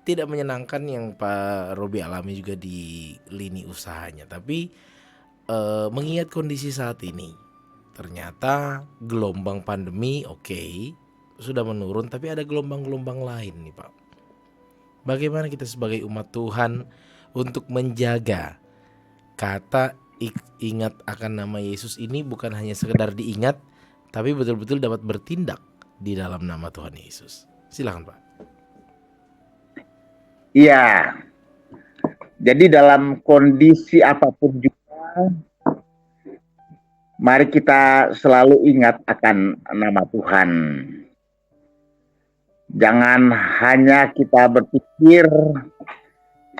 tidak menyenangkan yang Pak Robi alami juga di lini usahanya. Tapi mengingat kondisi saat ini, ternyata gelombang pandemi sudah menurun, tapi ada gelombang-gelombang lain nih Pak. Bagaimana kita sebagai umat Tuhan untuk menjaga kata ingat akan nama Yesus ini bukan hanya sekedar diingat, tapi betul-betul dapat bertindak di dalam nama Tuhan Yesus. Silakan Pak. Iya. Jadi dalam kondisi apapun juga, mari kita selalu ingat akan nama Tuhan. Jangan hanya kita berpikir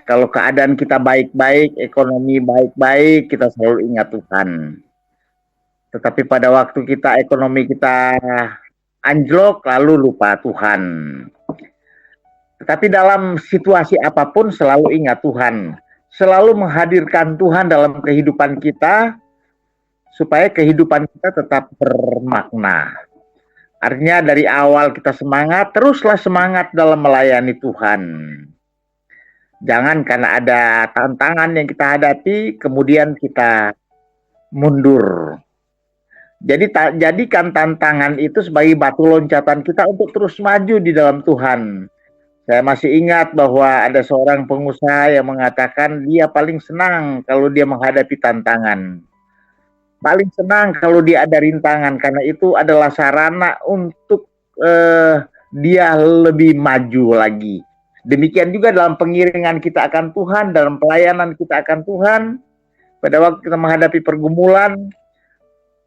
kalau keadaan kita baik-baik, ekonomi baik-baik, kita selalu ingat Tuhan. Tetapi pada waktu ekonomi kita anjlok, lalu lupa Tuhan. Tetapi dalam situasi apapun selalu ingat Tuhan. Selalu menghadirkan Tuhan dalam kehidupan kita, supaya kehidupan kita tetap bermakna. Artinya dari awal kita semangat, teruslah semangat dalam melayani Tuhan. Jangan karena ada tantangan yang kita hadapi, kemudian kita mundur. Jadi jadikan tantangan itu sebagai batu loncatan kita untuk terus maju di dalam Tuhan. Saya masih ingat bahwa ada seorang pengusaha yang mengatakan dia paling senang kalau dia menghadapi tantangan. Paling senang kalau dia ada rintangan, karena itu adalah sarana untuk dia lebih maju lagi. Demikian juga dalam pengiringan kita akan Tuhan, dalam pelayanan kita akan Tuhan, pada waktu kita menghadapi pergumulan,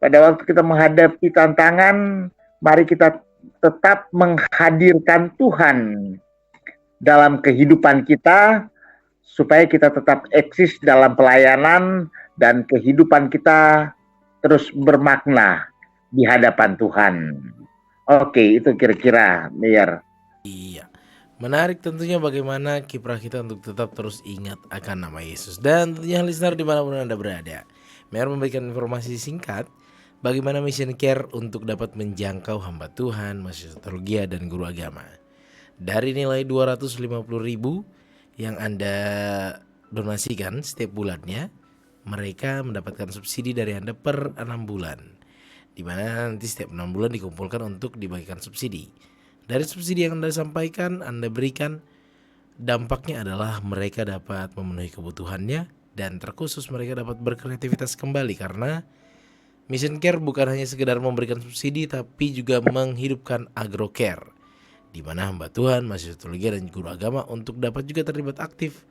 pada waktu kita menghadapi tantangan, mari kita tetap menghadirkan Tuhan dalam kehidupan kita, supaya kita tetap eksis dalam pelayanan dan kehidupan kita terus bermakna di hadapan Tuhan. Oke, itu kira-kira, Mayor. Iya. Menarik tentunya bagaimana kiprah kita untuk tetap terus ingat akan nama Yesus. Dan tentunya listener dimanapun Anda berada, Mayor memberikan informasi singkat bagaimana Mission Care untuk dapat menjangkau hamba Tuhan, mahasiswa teologi dan guru agama. Dari nilai 250.000 yang Anda donasikan setiap bulannya, mereka mendapatkan subsidi dari Anda per 6 bulan. Di mana nanti setiap 6 bulan dikumpulkan untuk dibagikan subsidi. Dari subsidi yang Anda sampaikan, Anda berikan, dampaknya adalah mereka dapat memenuhi kebutuhannya dan terkhusus mereka dapat berkreativitas kembali karena Mission Care bukan hanya sekedar memberikan subsidi tapi juga menghidupkan agrocare di mana hamba Tuhan, mahasiswa teologi dan guru agama untuk dapat juga terlibat aktif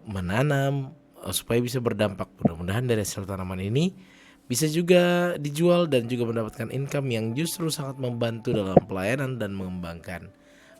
menanam supaya bisa berdampak. Mudah-mudahan dari hasil tanaman ini bisa juga dijual dan juga mendapatkan income yang justru sangat membantu dalam pelayanan dan mengembangkan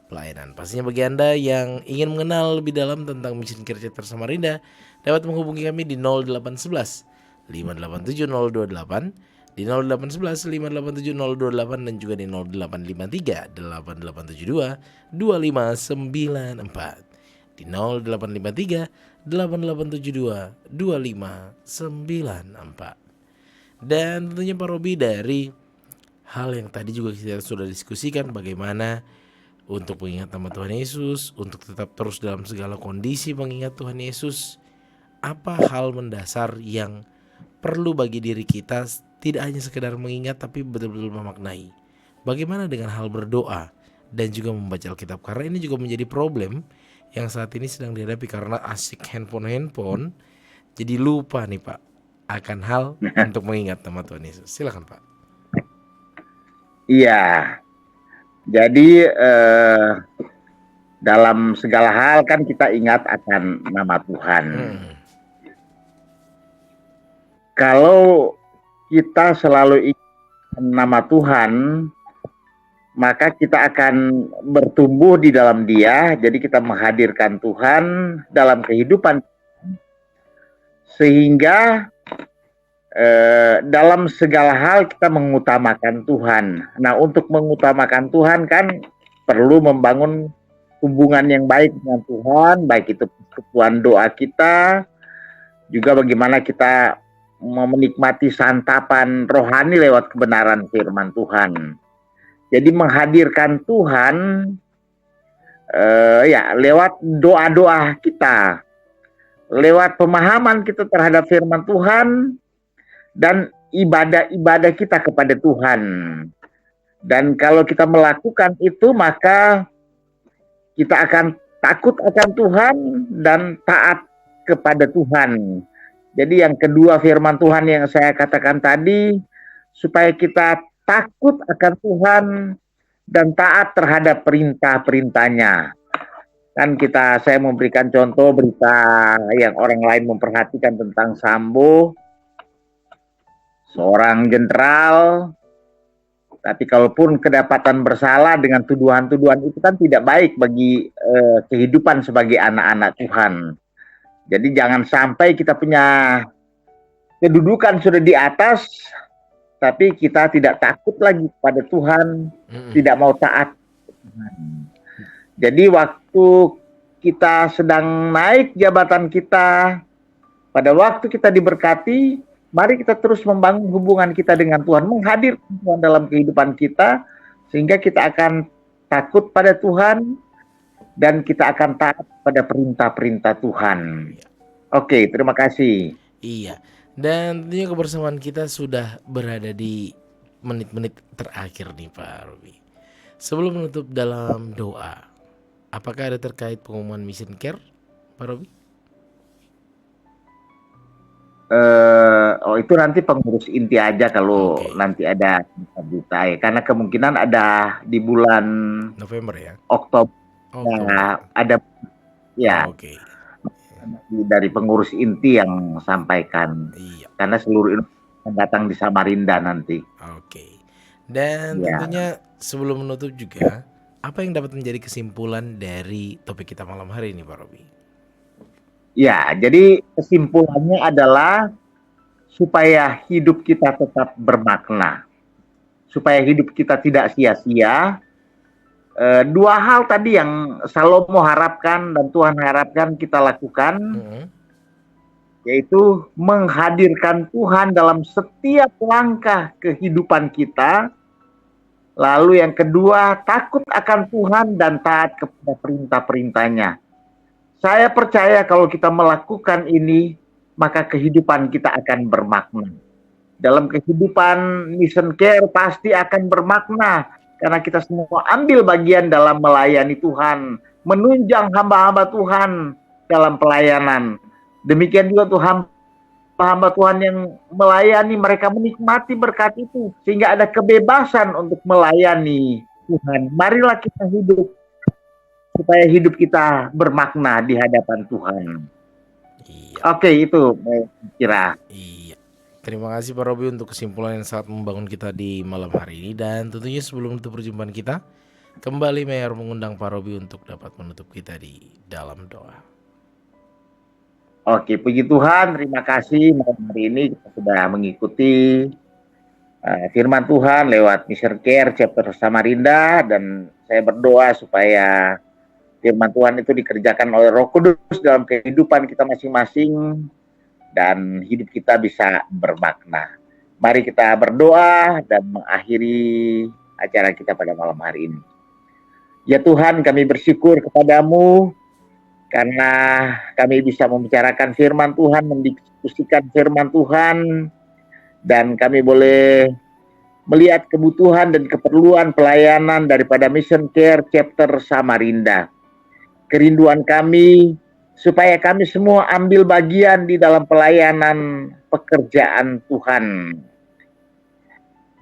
pelayanan. Pastinya bagi Anda yang ingin mengenal lebih dalam tentang Mission Care Chapter Samarinda dapat menghubungi kami di 0811 587 028, di 0811 587 028 dan juga di 0853 8872 2594. Di 0853 8872 2594. Dan tentunya Pak Robi, dari hal yang tadi juga kita sudah diskusikan bagaimana untuk mengingat nama Tuhan Yesus, untuk tetap terus dalam segala kondisi mengingat Tuhan Yesus, apa hal mendasar yang perlu bagi diri kita, tidak hanya sekedar mengingat tapi betul-betul memaknai. Bagaimana dengan hal berdoa dan juga membaca Alkitab, karena ini juga menjadi problem yang saat ini sedang dihadapi karena asik handphone jadi lupa nih Pak akan hal untuk mengingat nama Tuhan Yesus. Silakan Pak. Iya, jadi dalam segala hal kan kita ingat akan nama Tuhan. Kalau kita selalu ingat nama Tuhan, maka kita akan bertumbuh di dalam Dia. Jadi kita menghadirkan Tuhan dalam kehidupan, sehingga dalam segala hal kita mengutamakan Tuhan. Nah, untuk mengutamakan Tuhan kan perlu membangun hubungan yang baik dengan Tuhan, baik itu persekutuan doa kita, juga bagaimana kita menikmati santapan rohani lewat kebenaran firman Tuhan. Jadi menghadirkan Tuhan ya lewat doa-doa kita, lewat pemahaman kita terhadap firman Tuhan, dan ibadah-ibadah kita kepada Tuhan. Dan kalau kita melakukan itu, maka kita akan takut akan Tuhan dan taat kepada Tuhan. Jadi yang kedua firman Tuhan yang saya katakan tadi, supaya kita takut akan Tuhan dan taat terhadap perintah-perintahnya. Kan saya memberikan contoh berita yang orang lain memperhatikan tentang Sambo, seorang jenderal, tapi kalaupun kedapatan bersalah dengan tuduhan-tuduhan itu kan tidak baik bagi kehidupan sebagai anak-anak Tuhan. Jadi jangan sampai kita punya kedudukan sudah di atas, tapi kita tidak takut lagi pada Tuhan, tidak mau taat. Jadi waktu kita sedang naik jabatan kita, pada waktu kita diberkati, mari kita terus membangun hubungan kita dengan Tuhan, menghadirkan Tuhan dalam kehidupan kita, sehingga kita akan takut pada Tuhan, dan kita akan taat pada perintah-perintah Tuhan. Oke, terima kasih. Iya, dan tentunya kebersamaan kita sudah berada di menit-menit terakhir nih Pak Robi. Sebelum menutup dalam doa, apakah ada terkait pengumuman Mission Care, Pak Robi? Itu nanti pengurus inti aja kalau nanti ada berita ya. Karena kemungkinan ada di bulan November ya, Oktober. Nah, ada ya dari pengurus inti yang sampaikan. Iya. Karena seluruh yang datang di Samarinda nanti. Dan tentunya sebelum menutup juga, apa yang dapat menjadi kesimpulan dari topik kita malam hari ini Pak Robi? Ya, jadi kesimpulannya adalah supaya hidup kita tetap bermakna, supaya hidup kita tidak sia-sia. Dua hal tadi yang Salomo harapkan dan Tuhan harapkan kita lakukan, yaitu menghadirkan Tuhan dalam setiap langkah kehidupan kita. Lalu yang kedua, takut akan Tuhan dan taat kepada perintah-perintahnya. Saya percaya kalau kita melakukan ini, maka kehidupan kita akan bermakna. Dalam kehidupan mission care pasti akan bermakna, karena kita semua ambil bagian dalam melayani Tuhan, menunjang hamba-hamba Tuhan dalam pelayanan. Demikian juga Tuhan, hamba Tuhan yang melayani, mereka menikmati berkat itu, sehingga ada kebebasan untuk melayani Tuhan. Marilah kita hidup, supaya hidup kita bermakna di hadapan Tuhan. Iya. Oke, itu saya kira. Iya. Terima kasih Pak Robi untuk kesimpulan yang sangat membangun kita di malam hari ini. Dan tentunya sebelum menutup perjumpaan kita, kembali Mayor mengundang Pak Robi untuk dapat menutup kita di dalam doa. Oke, puji Tuhan, terima kasih malam hari ini kita sudah mengikuti firman Tuhan lewat Mission Care Chapter Samarinda, dan saya berdoa supaya firman Tuhan itu dikerjakan oleh Roh Kudus dalam kehidupan kita masing-masing dan hidup kita bisa bermakna. Mari kita berdoa dan mengakhiri acara kita pada malam hari ini. Ya Tuhan, kami bersyukur kepadamu karena kami bisa membicarakan firman Tuhan, mendiskusikan firman Tuhan, dan kami boleh melihat kebutuhan dan keperluan pelayanan daripada Mission Care Chapter Samarinda. Kerinduan kami supaya kami semua ambil bagian di dalam pelayanan pekerjaan Tuhan.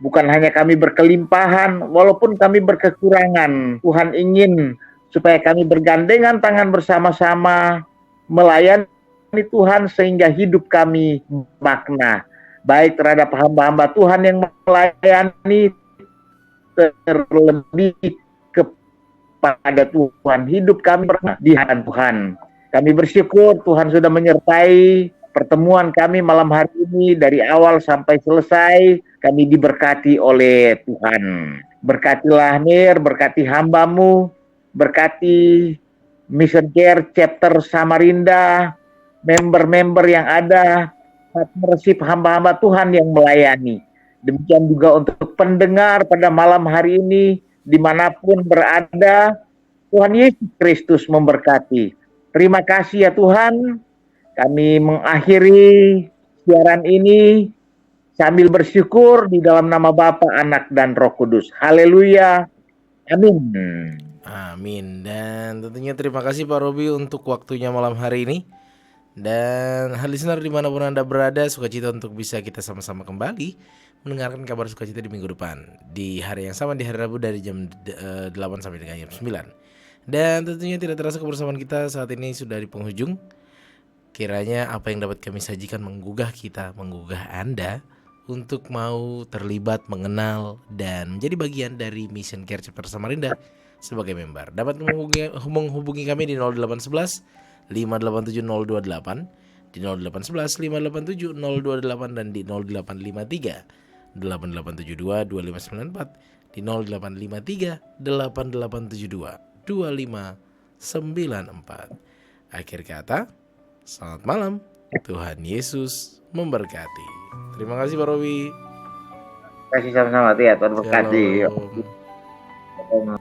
Bukan hanya kami berkelimpahan, walaupun kami berkekurangan. Tuhan ingin supaya kami bergandengan tangan bersama-sama melayani Tuhan sehingga hidup kami makna. Baik terhadap hamba-hamba Tuhan yang melayani, terlebih kepada Tuhan. Hidup kami bermakna di hadapan Tuhan. Kami bersyukur Tuhan sudah menyertai pertemuan kami malam hari ini dari awal sampai selesai. Kami diberkati oleh Tuhan. Berkatilah Mir, berkati hamba-Mu, berkati Mission Care Chapter Samarinda, member-member yang ada, partnership hamba-hamba Tuhan yang melayani. Demikian juga untuk pendengar pada malam hari ini, dimanapun berada, Tuhan Yesus Kristus memberkati. Terima kasih ya Tuhan, kami mengakhiri siaran ini sambil bersyukur di dalam nama Bapa, Anak, dan Roh Kudus. Haleluya, amin. Amin. Dan tentunya terima kasih Pak Robi untuk waktunya malam hari ini. Dan listener dimanapun Anda berada, sukacita untuk bisa kita sama-sama kembali mendengarkan kabar sukacita di minggu depan, di hari yang sama, di hari Rabu dari jam 8 sampai dengan jam 9. Dan tentunya tidak terasa kebersamaan kita saat ini sudah di penghujung. Kiranya apa yang dapat kami sajikan menggugah kita, menggugah Anda untuk mau terlibat, mengenal, dan menjadi bagian dari Mission Care Chapter Samarinda sebagai member. Dapat menghubungi kami di 0811 587 028, di 0811 587 028, dan di 0853 8872 2594, di 0853 8872 2594. Akhir kata, selamat malam. Tuhan Yesus memberkati. Terima kasih Pak Robi. Terima kasih sama-sama ya, Tuhan berkati. Shalom.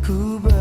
Ku